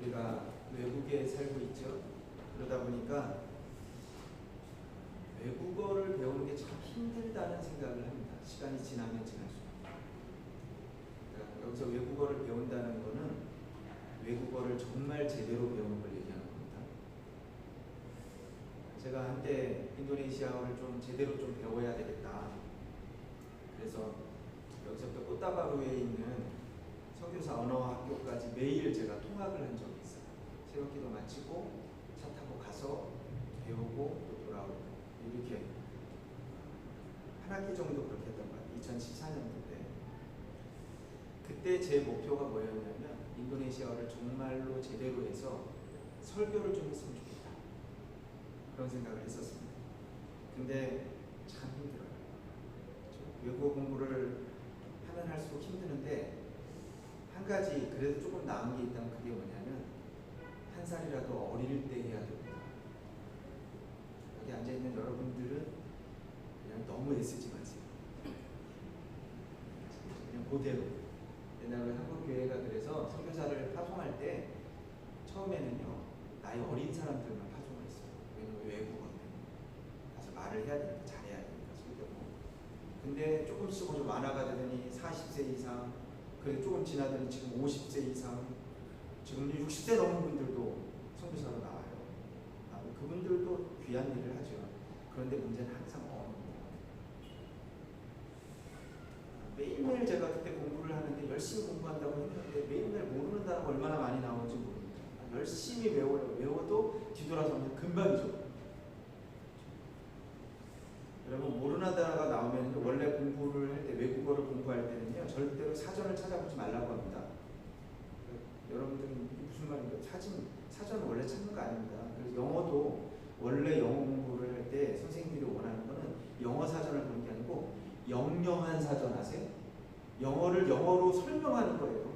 우리가 외국에 살고 있죠. 그러다 보니까 외국어를 배우는 게 참 힘들다는 생각을 합니다. 시간이 지나면 지날수록. 그러니까 여기서 외국어를 배운다는 거는 외국어를 정말 제대로 배우는 걸 얘기하는 겁니다. 제가 한때 인도네시아어를 좀 제대로 좀 배워야 되겠다. 그래서 여기서부터 꽃다바루에 있는 선교사 언어학교까지 매일 제가 통학을 한 적이 있어요. 새벽기도 마치고 차 타고 가서 배우고 또 돌아오고 이렇게 한 학기 정도 그렇게 했던 것 같아요. 2014년도 때. 그때 제 목표가 뭐였냐면 인도네시아어를 정말로 제대로 해서 설교를 좀 했으면 좋겠다. 그런 생각을 했었습니다. 근데 참 힘들어요. 외국어 공부를 하면 할수록 힘드는데 한 가지 그래도 조금 나은 게 있다면 그게 뭐냐면 한 살이라도 어릴 때 해야 됩니다. 여기 앉아있는 여러분들은 그냥 너무 애쓰지 마세요. 그냥 그대로. 옛날에 한국교회가 그래서 선교사를 파송할 때 처음에는요 나이 어린 사람들만 파송을 했어요. 왜냐면 외국어 때문에 가서 말을 해야 되니까 잘해야 되니까 설교도. 근데 조금씩 좀 완화가 되더니 40세 이상 그래도 조금 지나더니 지금 50세 이상 지금 60세 넘은 분들도 선교사로 나와요. 그분들도 귀한 일을 하죠. 그런데 문제는 항상 언어입니다. 매일매일 제가 그때 공부를 하는데 열심히 공부한다고 했는데 매일매일 모르는 단어가 얼마나 많이 나오는지 모릅니다. 열심히 외워요. 외워도 뒤돌아서면 금방이죠. 여러분 모르는 단어가 나오면 원래 공부를 할 때 외국어를 공부할 때는요 절대로 사전을 찾아보지 말라고 합니다. 여러분들은 무슨 말인가요? 사전은 원래 찾는 거 아닙니다. 그래서 영어도 원래 영어 공부를 할 때 선생님들이 원하는 거는 영어 사전을 보는 게 아니고 영영한 사전 아세요? 영어를 영어로 설명하는 거예요.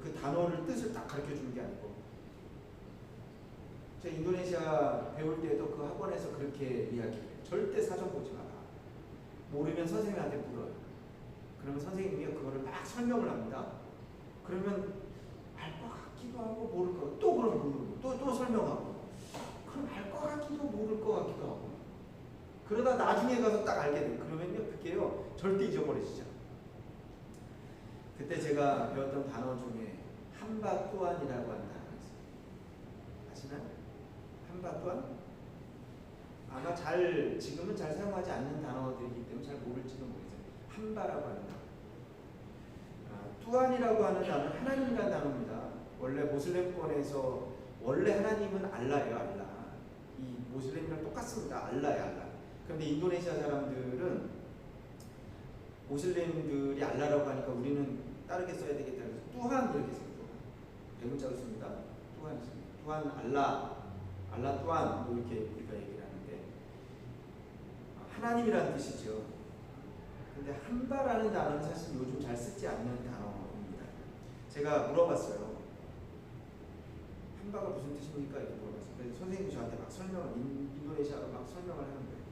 그 단어를 뜻을 딱 가르쳐 주는 게 아니고. 제가 인도네시아 배울 때도 그 학원에서 그렇게 이야기해요. 절대 사전 보지 마라. 모르면 선생님한테 물어요. 그러면 선생님이 그거를 막 설명을 합니다. 그러면 알 것 같기도 하고 모를 것 같고 또 그러면 모르고 또 설명하고 그럼 알 것 같기도 모를 것 같기도 하고 그러다 나중에 가서 딱 알게 돼요. 그러면요 그게요 절대 잊어버리시죠. 그때 제가 배웠던 단어 중에 한바뚜안이라고 하는 단어가 있어요. 아시나요? 한바뚜안? 아마 지금은 잘 사용하지 않는 단어들이기 때문에 잘 모를지도 모르겠어요. 한바라고 하는 단어. 뚜안이라고 하는 단어는 하나님이라는 단어입니다. 원래 모슬렘권에서 원래 하나님은 알라예요. 알라. 이 모슬렘이랑 똑같습니다. 알라예요. 알라. 그런데 인도네시아 사람들은 모슬렘들이 알라라고 하니까 우리는 따르게 써야 되겠다. 그래서 뚜한 이렇게 써요. 대문자로 씁니다. 뚜한 씁니다. 뚜한 알라. 알라 뚜한 뭐 이렇게 우리가 얘기를 하는데 하나님이라는 뜻이죠. 근데 한바라는 단어는 사실 요즘 잘 쓰지 않는 단어입니다. 제가 물어봤어요. 한바가 무슨 뜻입니까? 이렇게 물어봤어요. 그래서 선생님이 저한테 막 인도네시아로 막 설명을 하는 거예요.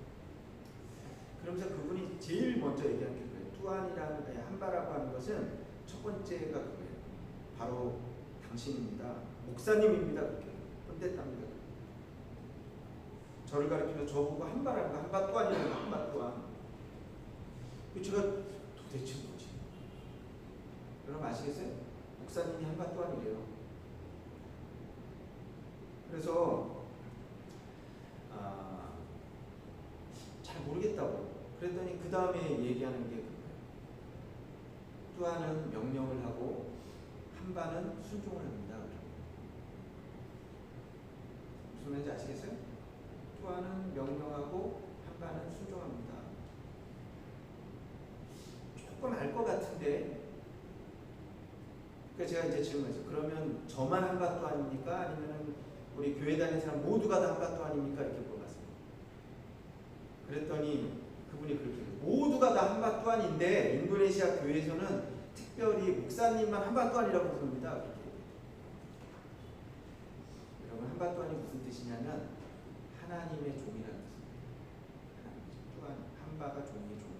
그러면서 그분이 제일 먼저 얘기한 게 그거예요. 뚜안이라는 한바라고 하는 것은 첫 번째가 그거예요. 바로 당신입니다. 목사님입니다. 그렇게 혼댔답니다. 저를 가르치면서 저보고 한바라는 거 한바 뚜안이라는 거 한바 뚜안. 제가 도대체 뭐지? 여러분 아시겠어요? 목사님이 한바 뚜안이래요. 그래서 잘 모르겠다고. 그랬더니 그 다음에 얘기하는 게 그거예요. 뚜안은 명령을 하고 한바는 순종을 합니다. 무슨 말인지 아시겠어요? 뚜안은 명령하고 한바는 순종합니다. 조금 알 것 같은데. 그러니까 제가 이제 질문했어요. 그러면 저만 한바또 아닙니까? 아니면 우리 교회 다니는 사람 모두가 다 한바또 아닙니까? 이렇게 물어봤어요. 그랬더니 그분이 그렇게 모두가 다 한바또 아닌데 인도네시아 교회에서는 특별히 목사님만 한바또 아니라고 부릅니다. 그렇게. 여러분 한바또 아니 무슨 뜻이냐면 하나님의 종이라는 뜻입니다. 하나님의 종. 또한 한바가 종이 종.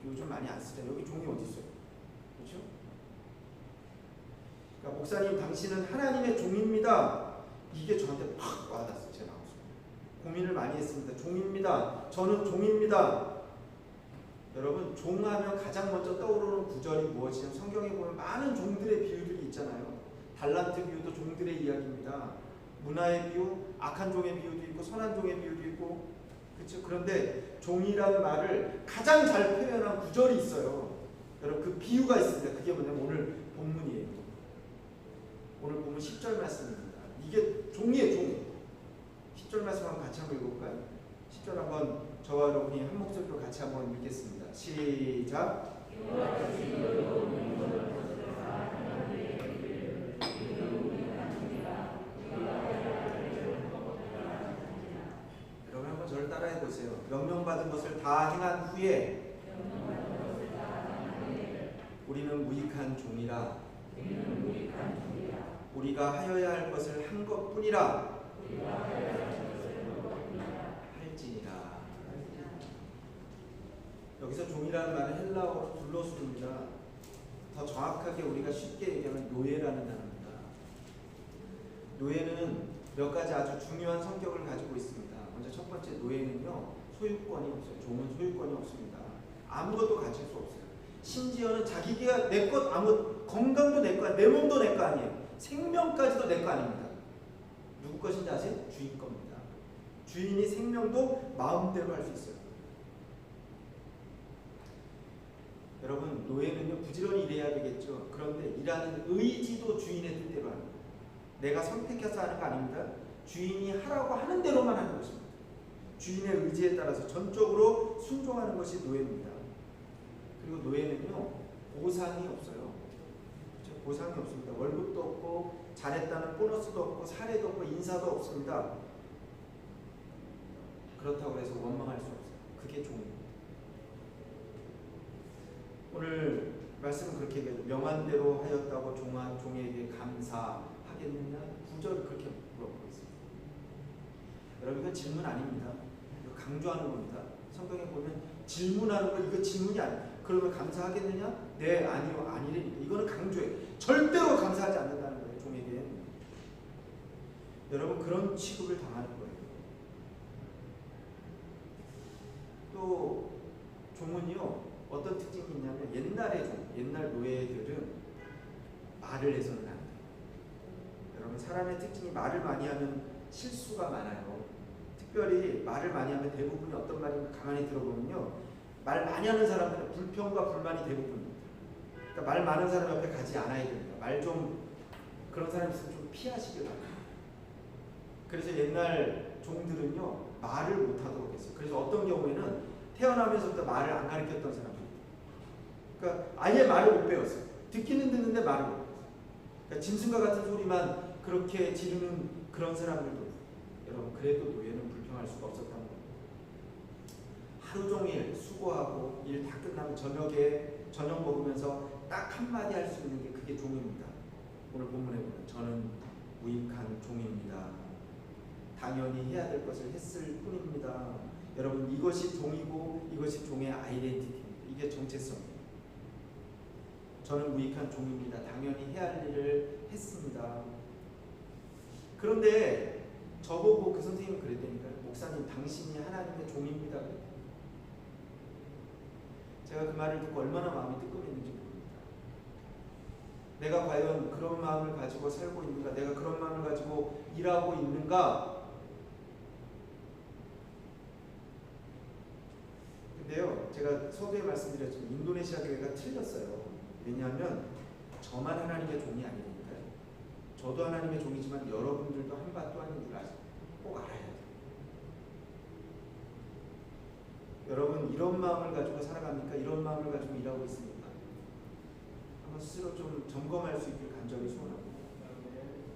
요즘 많이 안 쓰잖아요. 여기 종이 어디 있어요? 그렇죠? 그러니까 목사님 당신은 하나님의 종입니다. 이게 저한테 팍 와닿았어요. 제 마음속에. 고민을 많이 했습니다. 종입니다. 저는 종입니다. 여러분, 종하면 가장 먼저 떠오르는 구절이 무엇이냐면 성경에 보면 많은 종들의 비유들이 있잖아요. 달란트 비유도 종들의 이야기입니다. 문화의 비유, 악한 종의 비유도 있고 선한 종의 비유도 있고, 그렇죠? 그런데 종이라는 말을 가장 잘 표현한 구절이 있어요. 여러분, 그 비유가 있습니다. 그게 뭐냐면 오늘 본문이에요. 오늘 본문 10절 말씀입니다. 이게 종이에요, 종. 10절 말씀 한번 같이 한번 읽어볼까요? 10절 한번 저와 여러분이 한 목소리로 같이 한번 읽겠습니다. 시작. 여러분 한번 저를 따라해 보세요. 명령받은 것을 다 행한 후에 우리는 무익한 종이라. 우리가 하여야 할 것을 한 것뿐이라 할지니라. 여기서 종이라는 말은 헬라어로 둘로스입니다. 더 정확하게 우리가 쉽게 얘기하면 노예라는 단어입니다. 노예는 몇 가지 아주 중요한 성격을 가지고 있습니다. 먼저 첫 번째, 노예는요, 소유권이 없어요. 종은 소유권이 없습니다. 아무것도 가질 수 없어요. 심지어는 자기가 내 것, 건강도 내 거, 내 몸도 내 거 아니에요. 생명까지도 내 거 아닙니다. 누구 것인지 아세요? 주인 겁니다. 주인이 생명도 마음대로 할 수 있어요. 여러분, 노예는요, 부지런히 일해야 되겠죠. 그런데 일하는 의지도 주인의 뜻대로 합니다. 내가 선택해서 하는 거 아닙니다. 주인이 하라고 하는 대로만 하는 것입니다. 주인의 의지에 따라서 전적으로 순종하는 것이 노예입니다. 그리고 노예는요, 보상이 없어요. 그렇죠? 보상이 없습니다. 월급도 없고 잘했다는 보너스도 없고 사례도 없고 인사도 없습니다. 그렇다고 해서 원망할 수 없어요. 그게 종입니다. 오늘 말씀은 그렇게 얘기해요. 명한대로 하였다고 종에게 감사하겠느냐? 구절을 그렇게 물어보고 있습니다. 여러분, 이건 질문 아닙니다. 이거 강조하는 겁니다. 성경에 보면 질문하는 거, 이거 질문이 아니에요. 그러면 감사하겠느냐? 네, 아니요, 아니래니까. 이거는 강조해요. 절대로 감사하지 않는다는 거예요, 종에게. 여러분, 그런 취급을 당하는 거예요. 또 종은요, 어떤 특징이 있냐면 옛날의 종, 옛날 노예들은 말을 해서는 안 돼요. 여러분, 사람의 특징이 말을 많이 하면 실수가 많아요. 특별히 말을 많이 하면 대부분이 어떤 말인가 가만히 들어보면요, 말 많이 하는 사람들은 불평과 불만이 대부분입니다. 그러니까 말 많은 사람 옆에 가지 않아야 됩니다. 말 좀 그런 사람 있으면 좀 피하시길 바랍니다. 그래서 옛날 종들은요, 말을 못하도록 했어요. 그래서 어떤 경우에는 태어나면서부터 말을 안 가르쳤던 사람들, 그러니까 아예 말을 못 배웠어요. 듣기는 듣는데 말을 못 배웠어요. 그러니까 짐승과 같은 소리만 그렇게 지르는 그런 사람들도, 여러분, 그래도 노예는 불평할 수가 없었다는 겁니다. 하루 종일 수고하고 일 다 끝나면 저녁 먹으면서 딱 한마디 할 수 있는 게 그게 종입니다. 오늘 본문에 보면 저는 무익한 종입니다. 당연히 해야 될 것을 했을 뿐입니다. 여러분, 이것이 종이고 이것이 종의 아이덴티티입니다. 이게 정체성이에요. 저는 무익한 종입니다. 당연히 해야 할 일을 했습니다. 그런데 저보고 그 선생님은 그랬다니까요. 목사님, 당신이 하나님의 종입니다. 제가 그 말을 듣고 얼마나 마음이 뜨끔했는지 모릅니다. 내가 과연 그런 마음을 가지고 살고 있는가? 내가 그런 마음을 가지고 일하고 있는가? 근데요, 제가 서두에 말씀드렸지만 인도네시아 교회가 틀렸어요. 왜냐하면 저만 하나님의 종이 아니니까요. 저도 하나님의 종이지만 여러분들도 한밭도 아닌 줄 꼭 알아야 돼요. 여러분, 이런 마음을 가지고 살아갑니까? 이런 마음을 가지고 일하고 있습니까? 한번 스스로 좀 점검할 수 있길 간절히 소원합니다.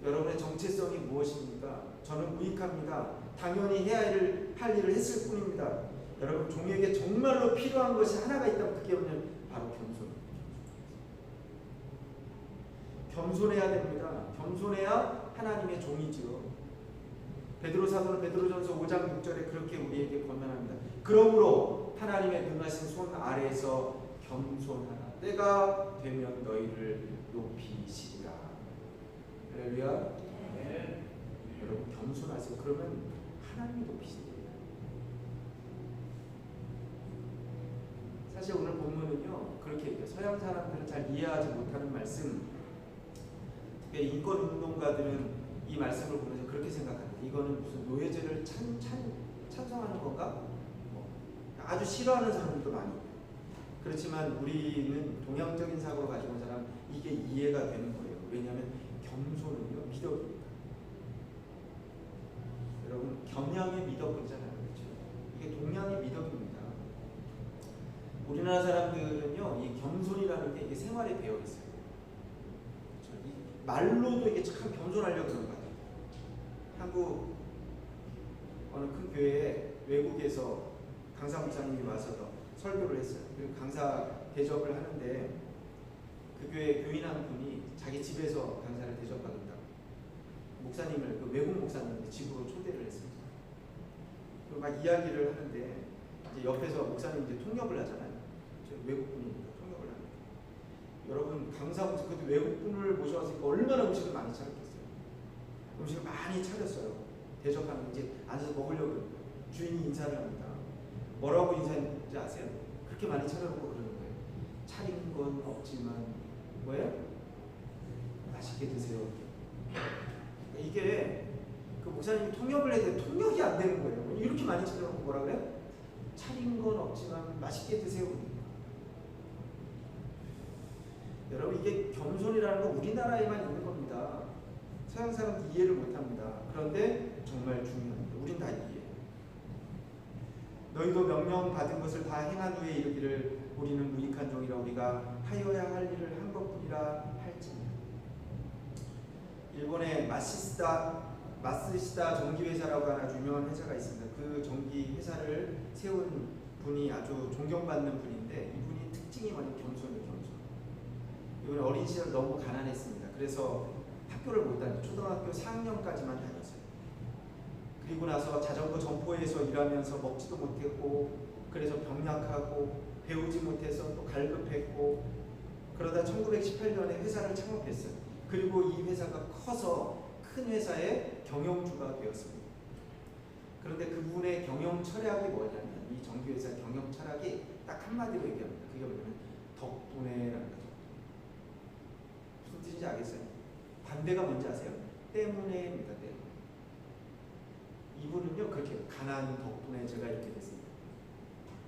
여러분의 정체성이 무엇입니까? 저는 무익합니다. 당연히 해야 할 일을 했을 뿐입니다. 여러분, 종에게 정말로 필요한 것이 하나가 있다면 그게 뭐냐면 바로 겸손입니다. 겸손해야 됩니다. 겸손해야 하나님의 종이죠. 베드로 사도는 베드로전서 5장 6절에 그렇게 우리에게 권면합니다. 그러므로 하나님의 능하신 손 아래에서 겸손하라. 때가 되면 너희를 높이시리라. 할렐루야. 여러분 겸손하세요. 그러면 하나님이 높이신대요. 사실 오늘 본문은요 그렇게 얘기해요. 서양 사람들은 잘 이해하지 못하는 말씀, 특히 인권 운동가들은 이 말씀을 보면서 그렇게 생각합니다. 이거는 무슨 노예제를 찬성하는 건가? 아주 싫어하는 사람들도 많이 있고. 그렇지만 우리는 동양적인 사고를 가지고 온 사람 이게 이해가 되는 거예요. 왜냐하면 겸손은요 미덕입니다. 여러분 겸양의 미덕 그러잖아요. 그렇죠? 이게 동양의 미덕입니다. 우리나라 사람들은요 이 겸손이라는 게 이게 생활에 배어 있어요. 그렇죠? 이 말로도 이게 참 겸손하려고 그러는 거 같아요. 한국 어느 큰 교회에 외국에서 강사 목사님이 와서 설교를 했어요. 그리고 강사 대접을 하는데 그 교회 교인 한 분이 자기 집에서 강사를 대접받는다고 목사님을 그 외국 목사님을 집으로 초대를 했습니다. 그리고 막 이야기를 하는데 이제 옆에서 목사님 이제 통역을 하잖아요. 외국분이니까 통역을 합니다. 여러분 강사 목사 그때 외국분을 모셔왔으니까 얼마나 음식을 많이 차렸겠어요. 음식을 많이 차렸어요. 대접하는 이제 앉아서 먹으려고 그러는 거예요. 주인이 인사를 합니다. 뭐라고 인사했는지 아세요? 그렇게 많이 차려놓고 그러는 거예요. 차린 건 없지만 뭐예요? 맛있게 드세요. 이게 그 목사님이 통역을 해도 통역이 안 되는 거예요. 이렇게 많이 차려놓고 뭐라 그래요? 차린 건 없지만 맛있게 드세요. 여러분 이게 겸손이라는 건 우리나라에만 있는 겁니다. 서양 사람도 이해를 못합니다. 그런데 정말 중요합니다. 우린 다 이해해요. 너희도 명령받은 것을 다 행한 후에 이르기를 우리는 무익한 종이라 우리가 하여야 할 일을 한 것뿐이라 할지니라. 일본의 마쓰시다 전기회사라고 하는 아주 유명한 회사가 있습니다. 그 전기회사를 세운 분이 아주 존경받는 분인데 이분이 특징이 뭐냐면 겸손이에요. 겸손. 이분은 어린 시절 너무 가난했습니다. 그래서 학교를 못 다녔어요. 초등학교 4학년까지만 다녔어요. 그리고 나서 자전거 점포에서 일하면서 먹지도 못했고 그래서 병약하고 배우지 못해서 또 갈급했고 그러다 1918년에 회사를 창업했어요. 그리고 이 회사가 커서 큰 회사의 경영주가 되었습니다. 그런데 그분의 경영 철학이 뭐냐면 이 전기회사 경영 철학이 딱 한마디로 얘기합니다. 그게 뭐냐면 덕분에라는 거죠. 무슨 뜻인지 알겠어요? 반대가 뭔지 아세요? 때문에입니다. 때문에. 이분은요 그렇게 가난 덕분에 제가 이렇게 됐습니다.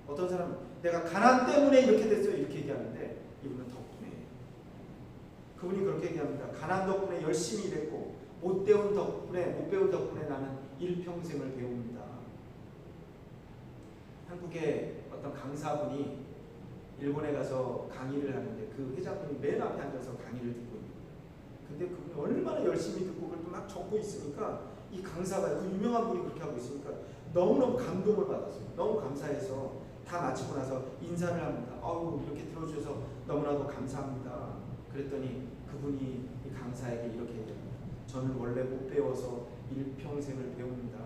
어떤 사람은 내가 가난 때문에 이렇게 됐어요 이렇게 얘기하는데 이분은 덕분에. 그분이 그렇게 얘기합니다. 가난 덕분에 열심히 일했고 못 배운 덕분에 나는 일평생을 배웁니다. 한국의 어떤 강사분이 일본에 가서 강의를 하는데 그 회장분이 맨 앞에 앉아서 강의를 듣고 있는 거예요. 근데 그분이 얼마나 열심히 듣고 그걸 또 막 적고 있으니까 이 강사가 그 유명한 분이 그렇게 하고 있으니까 너무너무 감동을 받았어요. 너무 감사해서 다 마치고 나서 인사를 합니다. 아우 이렇게 들어주셔서 너무나도 감사합니다. 그랬더니 그분이 이 강사에게 이렇게 얘기합니다. 저는 원래 못 배워서 일평생을 배웁니다.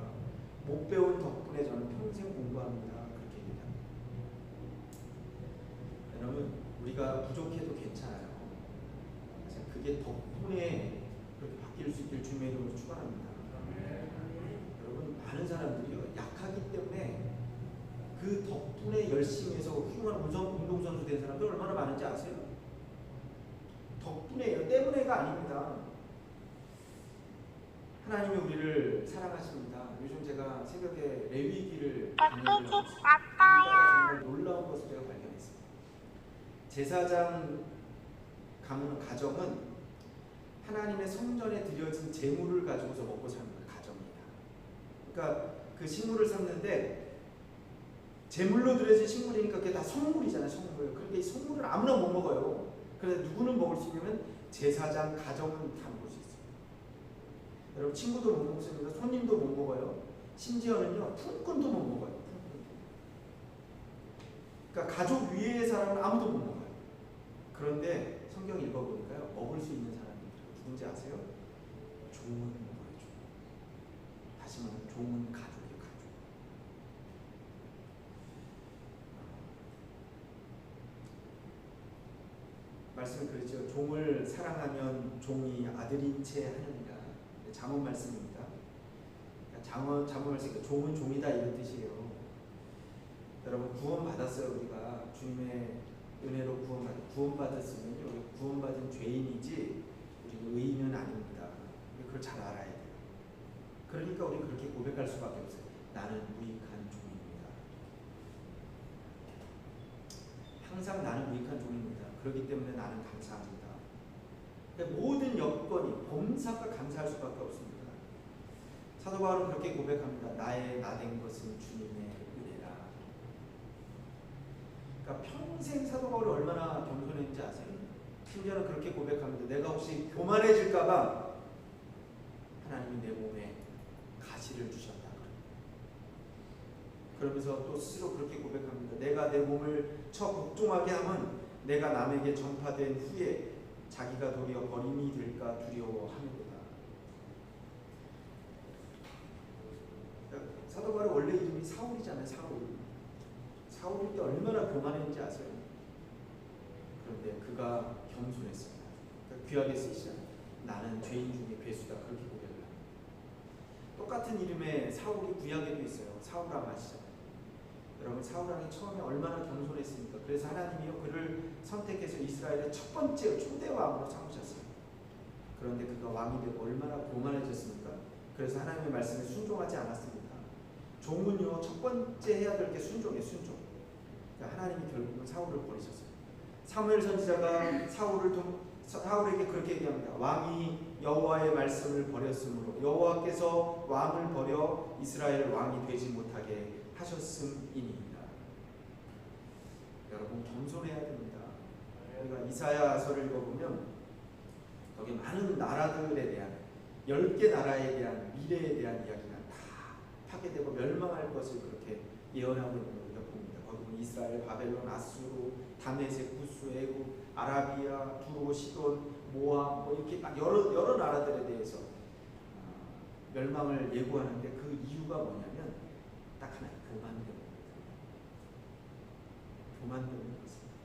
못 배운 덕분에 저는 평생 공부합니다. 그렇게 얘기합니다. 여러분 우리가 부족해도 괜찮아요. 그게 덕분에 그렇게 바뀔 수 있길 주님의 이름으로 축원합니다. 여러분 많은 사람들이요 약하기 때문에 그 덕분에 열심히 해서 훌륭한 운동선수 된 사람들 얼마나 많은지 아세요? 덕분에요. 때문에가 아닙니다. 하나님이 우리를 사랑하십니다. 요즘 제가 새벽에 레위기를 강의를 하고 있습니다. 정말 놀라운 것을 제가 발견했습니다. 제사장 가정은 하나님의 성전에 드려진 제물을 가지고서 먹고 사는 가정입니다. 그러니까 그 식물을 샀는데 제물로 드려진 식물이니까 그게 다 성물이잖아요. 성물. 그러니까 이 성물을 아무나 못 먹어요. 그래서 누구는 먹을 수 있냐면 제사장 가정은 다 먹을 수 있어요. 여러분 친구도 못 먹습니다. 손님도 못 먹어요. 심지어는요 품꾼도 못 먹어요. 그러니까 가족 위의 사람은 아무도 못 먹어요. 그런데 성경 읽어보니까요 먹을 수 있는 사람이 누군지 아세요? 종은 먹어요. 종. 다시 말하면 종은 가족이에요. 가족. 말씀을 그랬죠. 종을 사랑하면 종이 아들인 채 하느니라. 잠언 말씀입니다. 잠언 말씀, 종은 종이다 이런 뜻이에요. 여러분 구원 받았어요. 우리가 주님의 은혜로 구원받았으면 구원받은 죄인이지 우리는 의인은 아닙니다. 그걸 잘 알아야 돼요. 그러니까 우리 그렇게 고백할 수밖에 없어요. 나는 무익한 종입니다. 항상 나는 무익한 종입니다. 그렇기 때문에 나는 감사합니다. 모든 여건이 범사가 감사할 수밖에 없습니다. 사도 바울은 그렇게 고백합니다. 나의 나된 것은 주님의 은혜라. 그러니까 평생 사도 바울이 얼마나 겸손했는지 아세요? 심지어는 그렇게 고백합니다. 내가 혹시 교만해질까봐 하나님이 내 몸에 가시를 주셨다. 그러면서 또 스스로 그렇게 고백합니다. 내가 내 몸을 복종하게 하면 내가 남에게 전파된 후에 자기가 도리어 버림이 될까 두려워하는구나. 사도 바울의 원래 이름이 사울이잖아요. 사울일 때 얼마나 교만했는지 아세요? 그런데 그가 겸손했어요. 귀하게 쓰시잖아요. 나는 죄인 중에 괴수다. 그렇게 고백을 합니다. 똑같은 이름의 사울이 구약에도 있어요. 사울왕 아시잖아요. 여러분 사울왕이 처음에 얼마나 겸손했습니까? 그래서 하나님이요 그를 선택해서 이스라엘의 첫 번째 초대 왕으로 삼으셨어요. 그런데 그가 왕이 되고 얼마나 교만해졌습니까? 그래서 하나님의 말씀에 순종하지 않았습니다. 종은요 첫 번째 해야 될 게 순종. 그러니까 하나님이 결국은 사울을 버리셨어요. 사무엘 선지자가 사울에게 그렇게 얘기합니다. 왕이 여호와의 말씀을 버렸으므로 여호와께서 왕을 버려 이스라엘 왕이 되지 못하게 하셨음이니이다. 여러분 겸손해야 됩니다. 우리가 이사야서를 읽어보면 거기 많은 나라들에 대한 10개 나라에 대한 미래에 대한 이야기가 다 파괴되고 멸망할 것을 그렇게 예언하고 있는 걸 우리가 봅니다. 거기 보면 이스라엘, 바벨론, 아수르, 다메섹, 구스, 애굽, 아라비아, 두로, 시돈, 모압 이렇게 막 여러 나라들에 대해서 멸망을 예고하는데 그 이유가 뭐냐면 딱 하나, 교만 때문인 것입니다.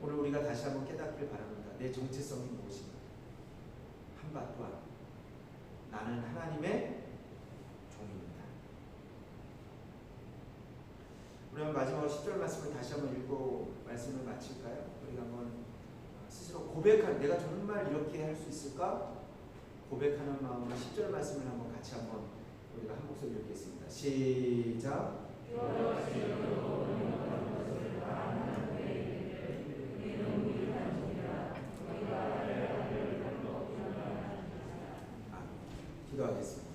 오늘 우리가 다시 한번 깨닫길 바랍니다. 내 정체성이 무엇인가? 한바 또한 나는 하나님의 종입니다. 우리 마지막으로 10절 말씀을 다시 한번 읽고 말씀을 마칠까요? 우리가 한번 스스로 내가 정말 이렇게 할 수 있을까? 고백하는 마음으로 10절 말씀을 한번 같이 한번 우리가 한 목소리 읽겠습니다. 시작. 기도하겠습니다.